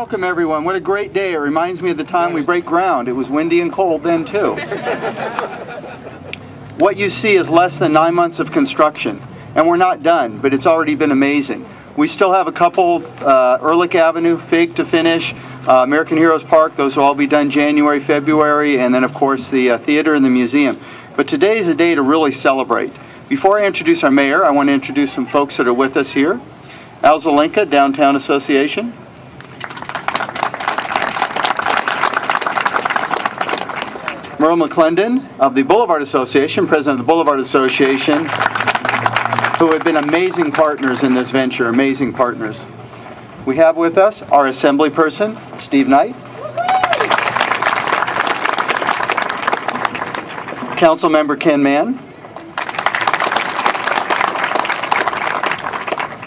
Welcome everyone. What a great day. It reminds me of the time we break ground. It was windy and cold then too. What you see is less than 9 months of construction. And we're not done, but it's already been amazing. We still have a couple, Ehrlich Avenue, Fig to finish, American Heroes Park, those will all be done January, February, and then of course the theater and the museum. But today is a day to really celebrate. Before I introduce our mayor, I want to introduce some folks that are with us here. Al Zelenka, Downtown Association. Merle McClendon of the Boulevard Association, president of the Boulevard Association, who have been amazing partners in this venture, amazing partners. We have with us our assembly person, Steve Knight. Council member Ken Mann.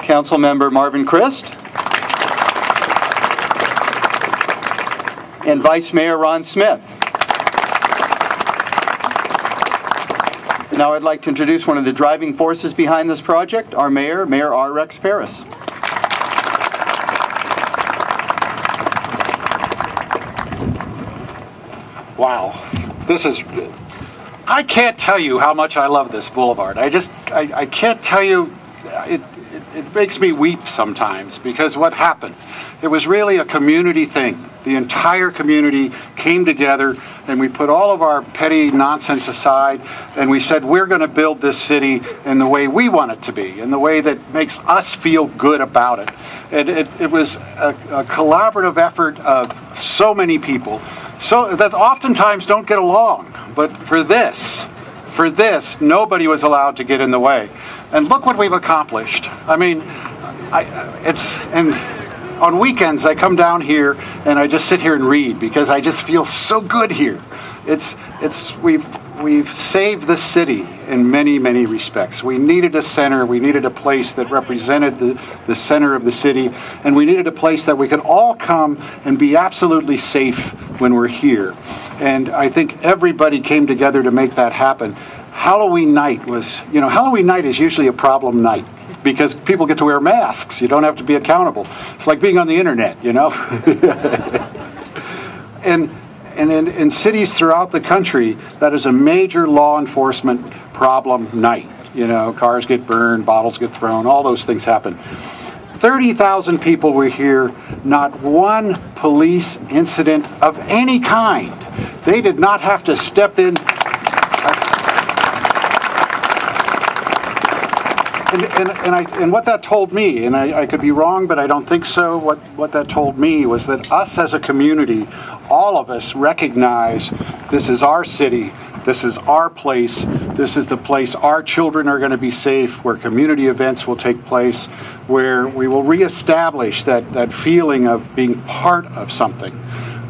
Council member Marvin Christ. And Vice Mayor Ron Smith. Now I'd like to introduce one of the driving forces behind this project, our mayor, Mayor R. Rex Parris. Wow, this is, I can't tell you how much I love this boulevard. I can't tell you, it makes me weep sometimes because what happened, it was really a community thing. The entire community came together and we put all of our petty nonsense aside and we said we're going to build this city in the way we want it to be, in the way that makes us feel good about it. And it was a collaborative effort of so many people, so that oftentimes don't get along. But for this, nobody was allowed to get in the way. And look what we've accomplished. I mean, on weekends, I come down here and I just sit here and read because I just feel so good here. We've saved the city in many, many respects. We needed a center. We needed a place that represented the center of the city. And we needed a place that we could all come and be absolutely safe when we're here. And I think everybody came together to make that happen. Halloween night was, Halloween night is usually a problem night, because people get to wear masks. You don't have to be accountable. It's like being on the internet, And in cities throughout the country, that is a major law enforcement problem night. Cars get burned, bottles get thrown, all those things happen. 30,000 people were here, not one police incident of any kind. They did not have to step in. And what that told me, and I could be wrong, but I don't think so, what that told me was that us as a community, all of us recognize this is our city, this is our place, this is the place our children are going to be safe, where community events will take place, where we will reestablish that feeling of being part of something.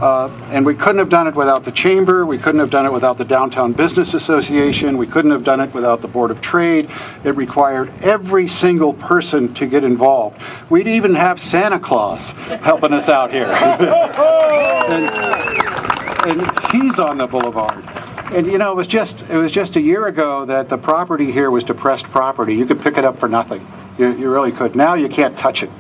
And we couldn't have done it without the Chamber, we couldn't have done it without the Downtown Business Association, we couldn't have done it without the Board of Trade. It required every single person to get involved. We'd even have Santa Claus helping us out here. and he's on the boulevard. And it was just a year ago that the property here was depressed property. You could pick it up for nothing. You really could. Now you can't touch it,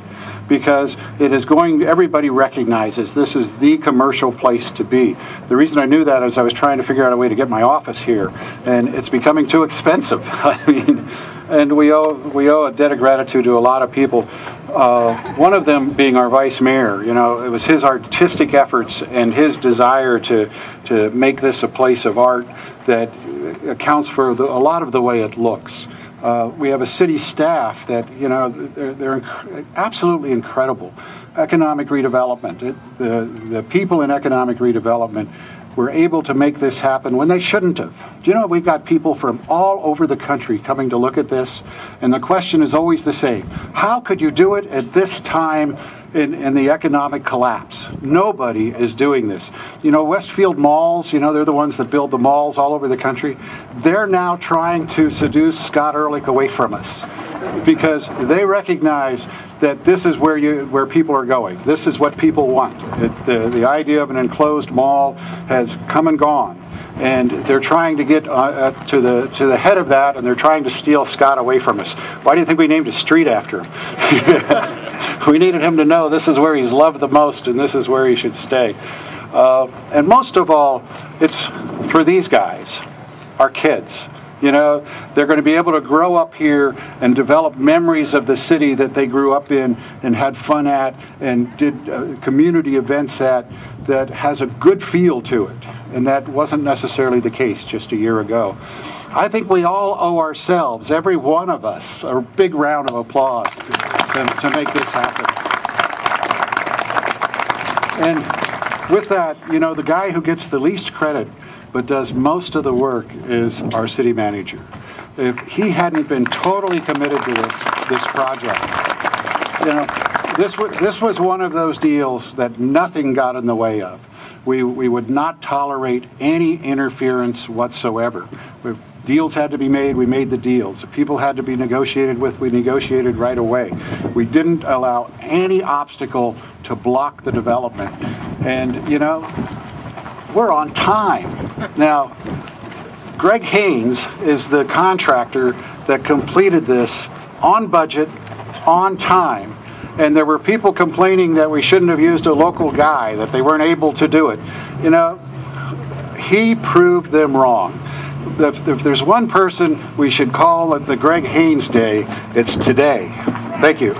because it is everybody recognizes this is the commercial place to be. The reason I knew that is I was trying to figure out a way to get my office here, and it's becoming too expensive. And we owe a debt of gratitude to a lot of people. One of them being our vice mayor. It was his artistic efforts and his desire to make this a place of art that accounts for a lot of the way it looks. We have a city staff that, they're absolutely incredible. Economic redevelopment, the people in economic redevelopment were able to make this happen when they shouldn't have. Do you know, we've got people from all over the country coming to look at this, and the question is always the same. How could you do it at this time in the economic collapse? Nobody is doing this. Westfield Malls, they're the ones that build the malls all over the country. They're now trying to seduce Scott Ehrlich away from us, because they recognize that this is where people are going. This is what people want. The idea of an enclosed mall has come and gone. And they're trying to get to the head of that, and they're trying to steal Scott away from us. Why do you think we named a street after him? We needed him to know this is where he's loved the most and this is where he should stay. And most of all, it's for these guys, our kids. You know, they're going to be able to grow up here and develop memories of the city that they grew up in and had fun at and did community events at, that has a good feel to it. And that wasn't necessarily the case just a year ago. I think we all owe ourselves, every one of us, a big round of applause to make this happen. And with that, you know, the guy who gets the least credit but does most of the work is our city manager. If he hadn't been totally committed to this project, you know, this was one of those deals that nothing got in the way of. We would not tolerate any interference whatsoever. If deals had to be made, we made the deals. If people had to be negotiated with, we negotiated right away. We didn't allow any obstacle to block the development. And, you know, we're on time. Now, Greg Haynes is the contractor that completed this on budget, on time. And there were people complaining that we shouldn't have used a local guy, that they weren't able to do it. You know, he proved them wrong. If there's one person we should call it the Greg Haynes Day, it's today. Thank you.